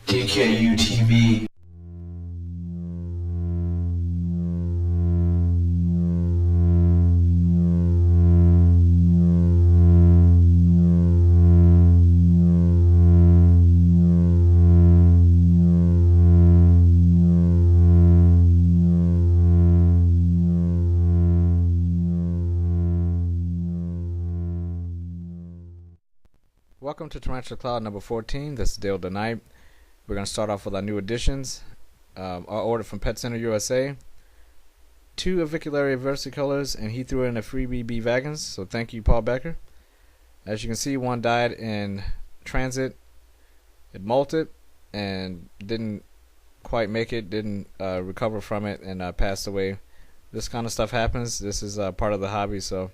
DKU TV. Welcome to Tarantula Cloud number 14. This is Dale Tonight. We're going to start off with our new additions. I ordered from Pet Center USA 2 Avicularia Versicolors, and he threw in a freebie B Vagans, so thank you, Paul Becker. As you can see, one died in transit. It molted and didn't quite make it, didn't recover from it, and passed away. This kind of stuff happens. This is part of the hobby, so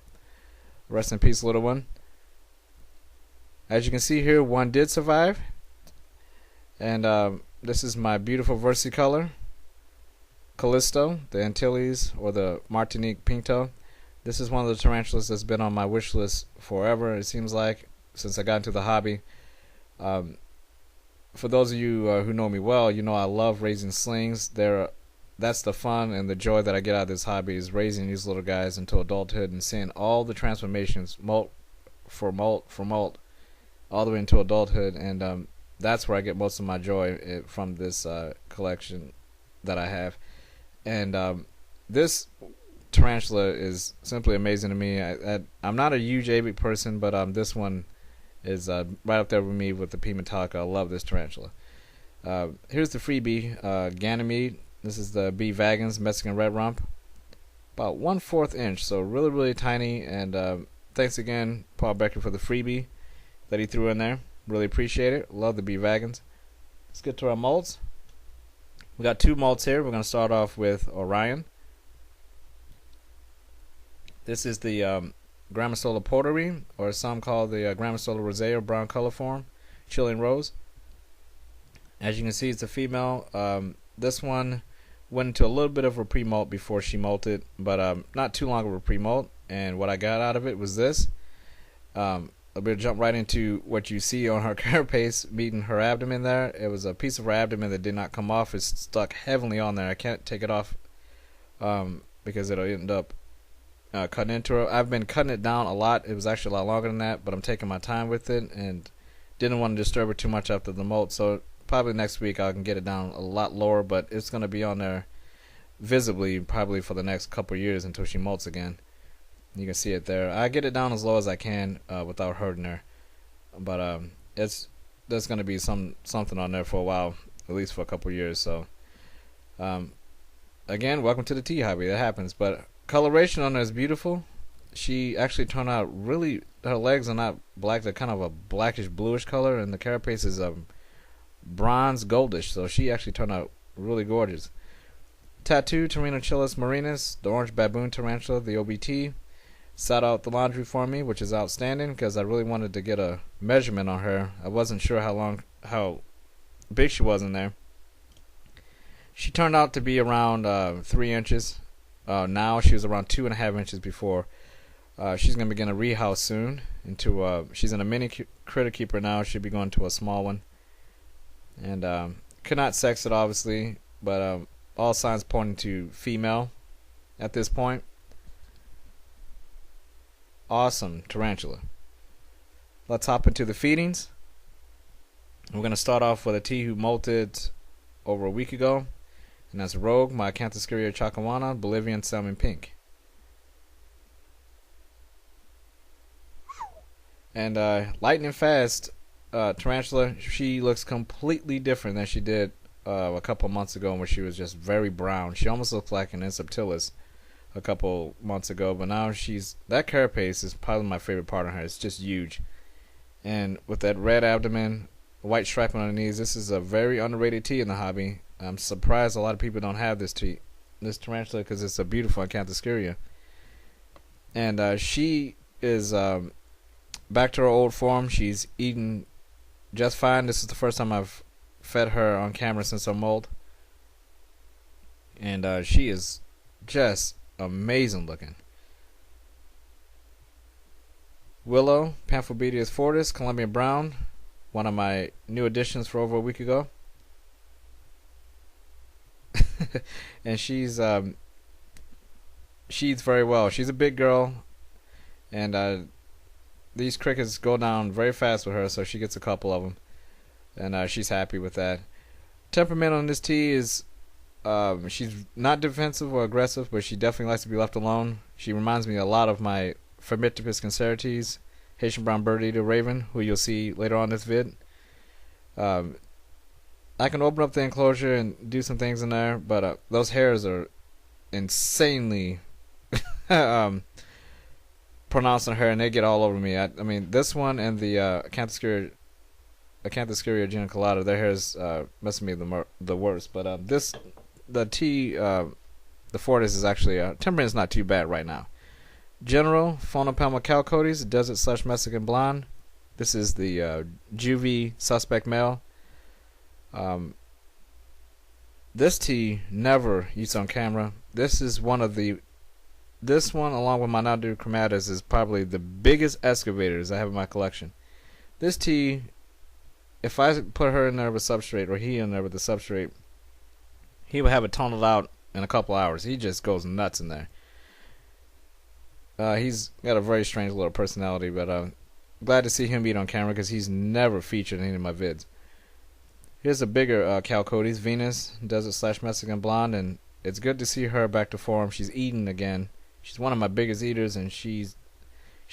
rest in peace, little one. As you can see here, one did survive, and this is my beautiful Versicolor Callisto, the Antilles or the Martinique Pinktoe. This is one of the tarantulas that's been on my wish list forever, it seems like, since I got into the hobby. For those of you who know me well, you know I love raising slings. That's the fun and the joy that I get out of this hobby, is raising these little guys into adulthood and seeing all the transformations, molt, all the way into adulthood, and that's where I get most of my joy from this collection that I have. And this tarantula is simply amazing to me. I'm not a huge avic person, but this one is right up there with me with the P Metallica. I love this tarantula. Here's the freebie, Ganymede. This is the B Vagans Mexican Red Rump, about 1/4 inch, so really tiny. And thanks again, Paul Becker, for the freebie that he threw in there. Really appreciate it. Love the B Vagans. Let's get to our molts. We got 2 molts here. We're going to start off with Orion. This is the Grammostola Porteri, or some call the Grammostola rosea, brown color form, Chilean rose. As you can see, it's a female. This one went into a little bit of a pre-molt before she molted, but not too long of a pre-molt. And what I got out of it was this. I'm going to jump right into what you see on her carapace meeting her abdomen there. It was a piece of her abdomen that did not come off. It's stuck heavily on there. I can't take it off because it'll end up cutting into her. I've been cutting it down a lot. It was actually a lot longer than that, but I'm taking my time with it and didn't want to disturb it too much after the molt. So probably next week I can get it down a lot lower, but it's going to be on there visibly probably for the next couple years until she molts again. You can see it there. I get it down as low as I can without hurting her, but there's going to be something on there for a while, at least for a couple years. So again, welcome to the tea hobby. That happens, but coloration on her is beautiful. She actually turned out really. Her legs are not black; they're kind of a blackish bluish color, and the carapace is bronze goldish. So she actually turned out really gorgeous. Tattoo Tarantula marinus, the orange baboon tarantula, the OBT. Sat out the laundry for me, which is outstanding because I really wanted to get a measurement on her. I wasn't sure how big she was in there. She turned out to be around 3 inches. Now she was around 2.5 inches before. She's gonna begin a rehouse soon. She's in a mini critter keeper now. She'll be going to a small one. And could not sex it obviously, but all signs pointing to female at this point. Awesome tarantula. Let's hop into the feedings. We're going to start off with a T who molted over a week ago, and that's Rogue, my Acanthoscurria Chacoana, Bolivian Salmon Pink. And lightning fast tarantula, she looks completely different than she did a couple months ago when she was just very brown. She almost looks like an Inseptilis a couple months ago, but now that carapace is probably my favorite part of her. It's just huge, and with that red abdomen, white striping on the knees, this is a very underrated tea in the hobby. I'm surprised a lot of people don't have this tarantula, because it's a beautiful Acanthoscurria. And she is back to her old form. She's eating just fine. This is the first time I've fed her on camera since her molt, and she is just amazing looking. Willow, Pamphobedius fortis, Colombian brown, one of my new additions for over a week ago. and she eats very well. She's a big girl, and these crickets go down very fast with her, so she gets a couple of them, and she's happy with that. Temperament on this tea is she's not defensive or aggressive, but she definitely likes to be left alone. She reminds me a lot of my Phomitopus concertes, Haitian brown bird eater raven, who you'll see later on this vid. I can open up the enclosure and do some things in there, but those hairs are insanely pronounced on her, and they get all over me. I mean, this one and the Acanthoscurria Geniculata, their hair's messing me the worst. But the Fortis is actually temperament is not too bad right now. General Phonopelma Chalcodes, desert / Mexican blonde. This is the juvie suspect male. This tea never eats on camera. This is one of the. This one, along with my Nadu chromatus, is probably the biggest excavators I have in my collection. This tea, if I put her in there with substrate, or he in there with the substrate, he would have it tunneled out in a couple hours. He just goes nuts in there. He's got a very strange little personality, but glad to see him eat on camera because he's never featured in any of my vids. Here's a bigger Chalcodes, Venus, desert / Mexican blonde, and it's good to see her back to form. She's eating again. She's one of my biggest eaters, and she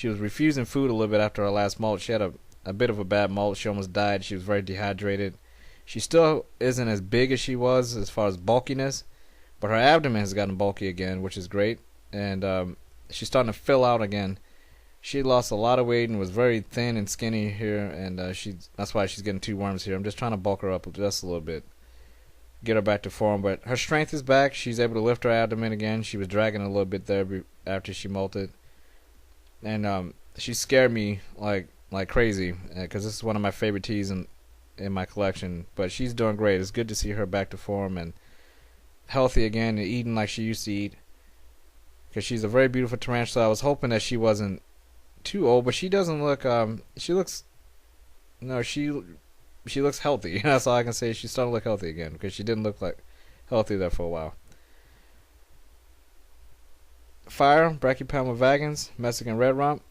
was refusing food a little bit after her last molt. She had a bit of a bad molt. She almost died. She was very dehydrated. She still isn't as big as she was as far as bulkiness, but her abdomen has gotten bulky again, which is great, and she's starting to fill out again. She lost a lot of weight and was very thin and skinny here, and that's why she's getting 2 worms here. I'm just trying to bulk her up just a little bit, get her back to form, but her strength is back. She's able to lift her abdomen again. She was dragging a little bit there after she molted, and she scared me like crazy because this is one of my favorite teas in my collection. But she's doing great. It's good to see her back to form and healthy again and eating like she used to eat, because she's a very beautiful tarantula. I was hoping that she wasn't too old, but she doesn't look she looks healthy. That's all I can say. She's starting to look healthy again, because she didn't look like healthy there for a while. Fire, Brachypelma Vagans, Mexican red rump.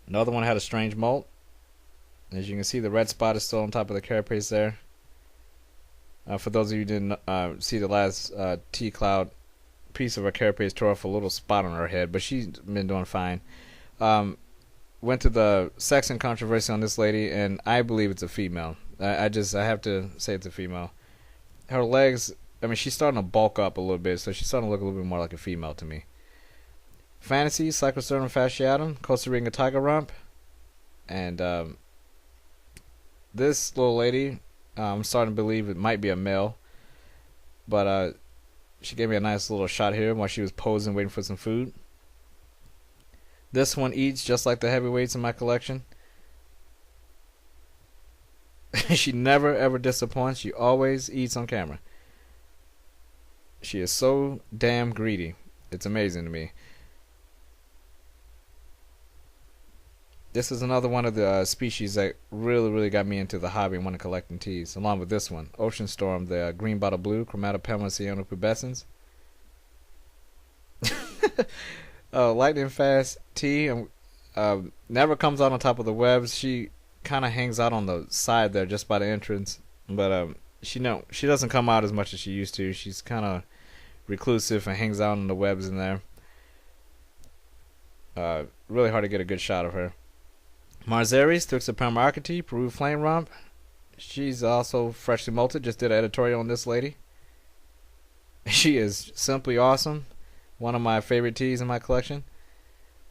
Another one had a strange molt. As you can see, the red spot is still on top of the carapace there. For those of you who didn't see the last T-Cloud, piece of her carapace tore off a little spot on her head, but she's been doing fine. Went to the sexing controversy on this lady, and I believe it's a female. I have to say it's a female. Her legs, I mean, she's starting to bulk up a little bit, so she's starting to look a little bit more like a female to me. Fantasy, Cyclosternum Fasciatum, Costa Rican tiger rump, and this little lady, I'm starting to believe it might be a male, but she gave me a nice little shot here while she was posing, waiting for some food. This one eats just like the heavyweights in my collection. She never ever disappoints. She always eats on camera. She is so damn greedy. It's amazing to me. This is another one of the species that really got me into the hobby and wanted collecting teas, along with this one, Ocean Storm, the green bottle blue, Chromatopelma cyanopubescens. Lightning fast tea, never comes out on top of the webs. She kind of hangs out on the side there, just by the entrance. But she doesn't come out as much as she used to. She's kind of reclusive and hangs out on the webs in there. Really hard to get a good shot of her. Marzeris, Thuxopelma arcati, Peru flame rump. She's also freshly molted. Just did an editorial on this lady. She is simply awesome. One of my favorite teas in my collection.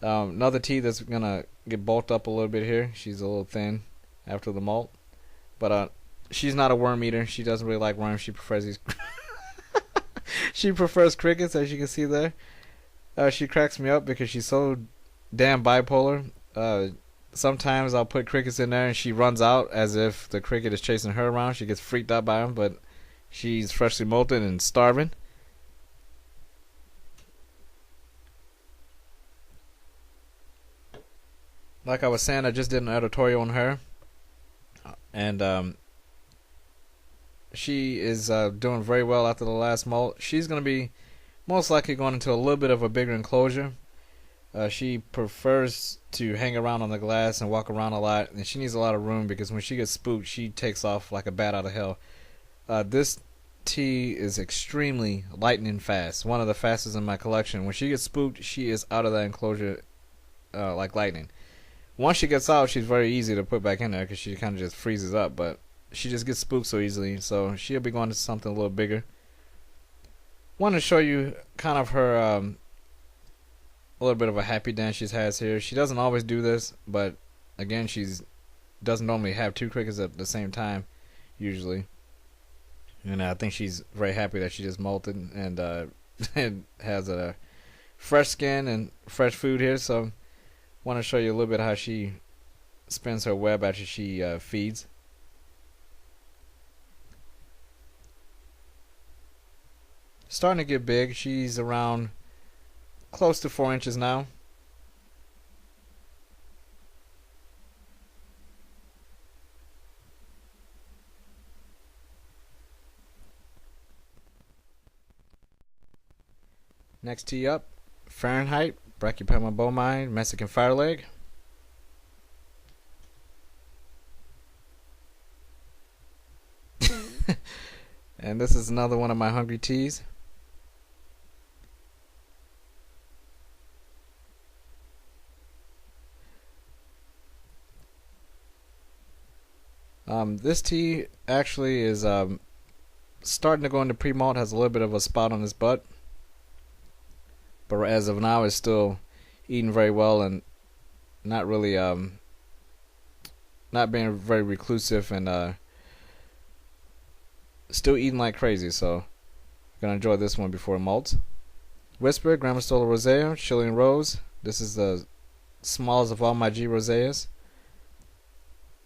Another tea that's gonna get bulked up a little bit here. She's a little thin after the molt, but she's not a worm eater. She doesn't really like worms. She prefers these. She prefers crickets, as you can see there. She cracks me up because she's so damn bipolar. Sometimes I'll put crickets in there and she runs out as if the cricket is chasing her around. She gets freaked out by them, but she's freshly molted and starving. Like I was saying, I just did an editorial on her, and She is doing very well after the last molt. She's going to be most likely going into a little bit of a bigger enclosure. She prefers to hang around on the glass and walk around a lot, and she needs a lot of room because when she gets spooked, she takes off like a bat out of hell. This tea is extremely lightning fast, one of the fastest in my collection. When she gets spooked, she is out of that enclosure like lightning. Once she gets out, she's very easy to put back in there because she kind of just freezes up, but she just gets spooked so easily, so she'll be going to something a little bigger. Want to show you kind of her a little bit of a happy dance she has here. She doesn't always do this, but again, she's doesn't normally have two crickets at the same time usually, and I think she's very happy that she just molted and and has a fresh skin and fresh food here. So want to show you a little bit how she spins her web after she feeds. Starting to get big. She's around close to 4 inches now. Next tea up, Fahrenheit, Brachypelma Boehmei, Mexican fireleg. And this is another one of my hungry teas. This tea actually is starting to go into pre-malt, has a little bit of a spot on his butt, but as of now is still eating very well and not really not being very reclusive and still eating like crazy. So gonna enjoy this one before it malts. Whisper, Grammostola Rosea, Chilean Rose. This is the smallest of all my G Roseas,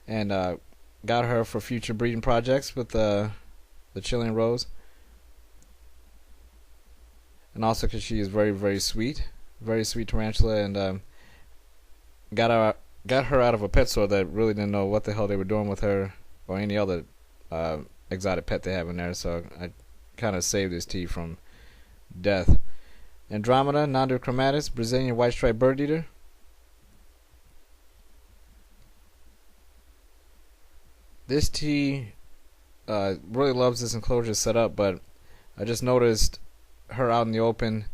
and got her for future breeding projects with the Chilean Rose, and also because she is very, very sweet tarantula, and got her out of a pet store that really didn't know what the hell they were doing with her or any other exotic pet they have in there. So I kind of saved this tea from death. Andromeda, Nondichromatis, Brazilian white striped bird eater. This tea really loves this enclosure setup, but I just noticed her out in the open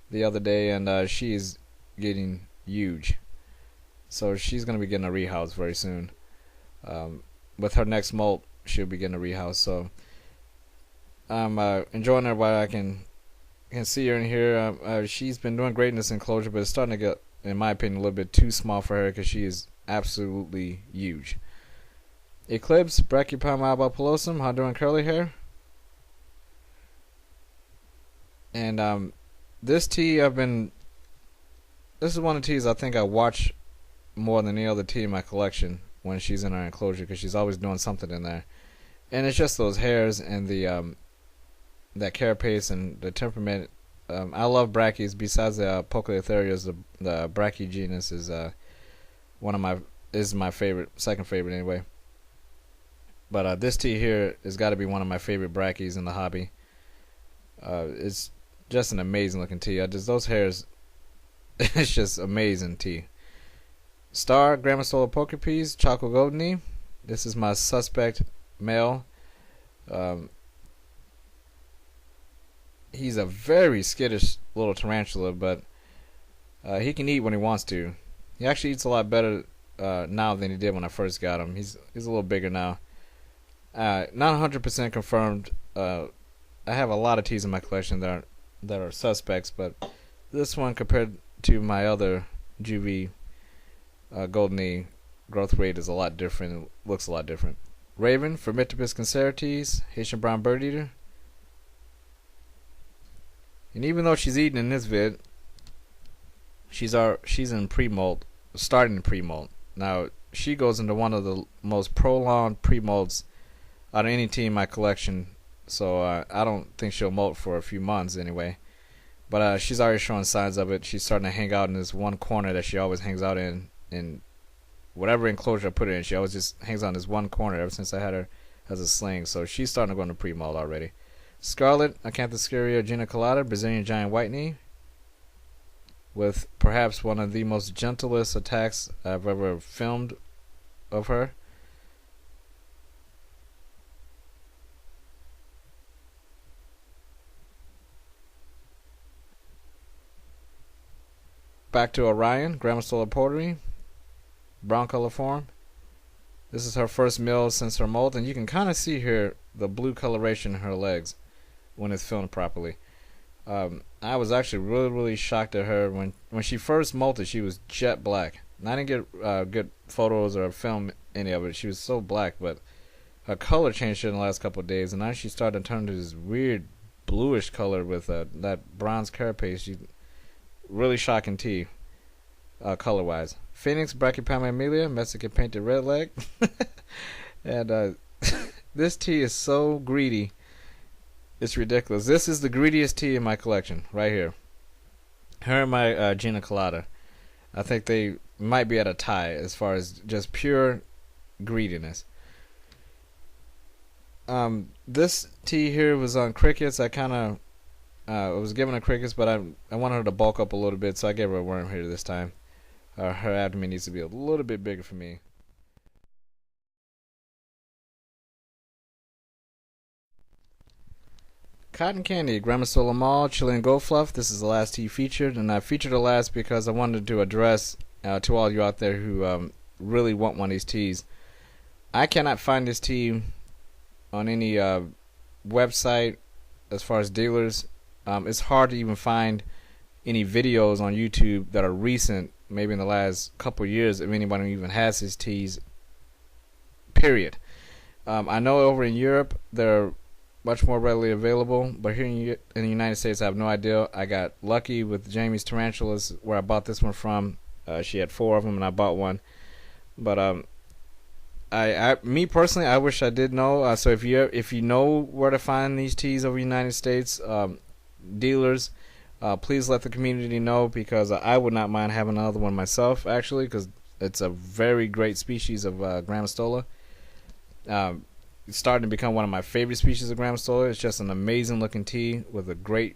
the other day, and she's getting huge. So she's going to be getting a rehouse very soon. With her next molt, she'll be getting a rehouse. So I'm enjoying her while I can see her in here. She's been doing great in this enclosure, but it's starting to get, in my opinion, a little bit too small for her because she is absolutely huge. Eclipse, Brachypelma albopilosum, Honduran curly hair. And this tea this is one of the teas I think I watch more than any other tea in my collection when she's in her enclosure, because she's always doing something in there. And it's just those hairs and the that carapace and the temperament. I love brachyes. Besides the Poecilotherias, the brachy genus is my favorite, second favorite anyway. But this tea here has got to be one of my favorite brachyes in the hobby. It's just an amazing looking tea. Those hairs, it's just amazing tea. Star, Grammostola Pokerpeas, Chalcodes. This is my suspect male. He's a very skittish little tarantula, but he can eat when he wants to. He actually eats a lot better now than he did when I first got him. He's a little bigger now. Not 100% confirmed. I have a lot of teas in my collection that are suspects, but this one compared to my other juvie golden E growth rate is a lot different. It looks a lot different. Raven, Formitibus Concerites, Haitian brown bird eater. And even though she's eating in this vid, she's in pre-molt, starting pre-molt. Now she goes into one of the most prolonged pre-molts out of any tea in my collection. So I don't think she'll molt for a few months anyway. But she's already showing signs of it. She's starting to hang out in this one corner that she always hangs out in whatever enclosure I put her in. She always just hangs out in this one corner ever since I as a sling, so she's starting to go into pre-molt already. Scarlet Acanthoscurria Geniculata, Brazilian giant white knee, with perhaps one of the most gentlest attacks I've ever filmed of her. Back to Orion, Grammostola Porteri, brown color form. This is her first meal since her molt, and you can kind of see here the blue coloration in her legs when it's filmed properly. I was actually really shocked at her when she first molted. She was jet black, and I didn't get good photos or film any of it. She was so black, but her color changed in the last couple of days, and now she started to turn to this weird bluish color with that bronze carapace. She really shocking tea, color wise. Phoenix Brachypelma Emilia, Mexican painted red leg, and this tea is so greedy. It's ridiculous. This is the greediest tea in my collection, right here. Her and my Geniculata. I think they might be at a tie as far as just pure greediness. This tea here was on crickets. I kind of was giving her crickets, but I wanted her to bulk up a little bit, so I gave her a worm here this time. Her abdomen needs to be a little bit bigger for me. Cotton Candy, Grammostola Maule, Chilean Gold Fluff. This is the last tea featured, and I featured it last because I wanted to address to all you out there who really want one of these teas. I cannot find this tea on any website as far as dealers. It's hard to even find any videos on YouTube that are recent, maybe in the last couple years, if anybody even has his teas, period. I know over in Europe they're much more readily available, but here in the United States I have no idea. I got lucky with Jamie's Tarantulas, where I bought this one from. She had 4 of them and I bought one, but me personally, I wish I did know. So if you know where to find these teas over the United States, dealers, please let the community know, because I would not mind having another one myself, actually, because it's a very great species of Grammostola. It's starting to become one of my favorite species of Grammostola. It's just an amazing looking tea with a great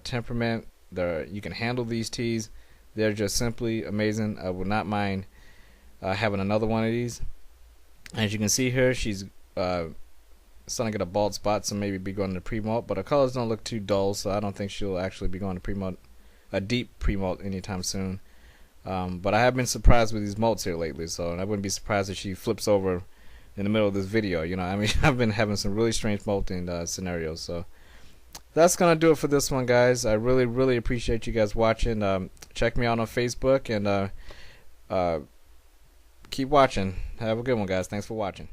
temperament. You can handle these teas. They're just simply amazing. I would not mind having another one of these. As you can see here, she's starting to get a bald spot, so maybe be going to pre-molt, but her colors don't look too dull, so I don't think she'll actually be going to pre-molt, a deep pre-molt, anytime soon. But I have been surprised with these molts here lately, so I wouldn't be surprised if she flips over in the middle of this video. You know, I mean, I've been having some really strange molting scenarios. So that's gonna do it for this one, guys. I really appreciate you guys watching. Check me out on Facebook, and keep watching. Have a good one, guys. Thanks for watching.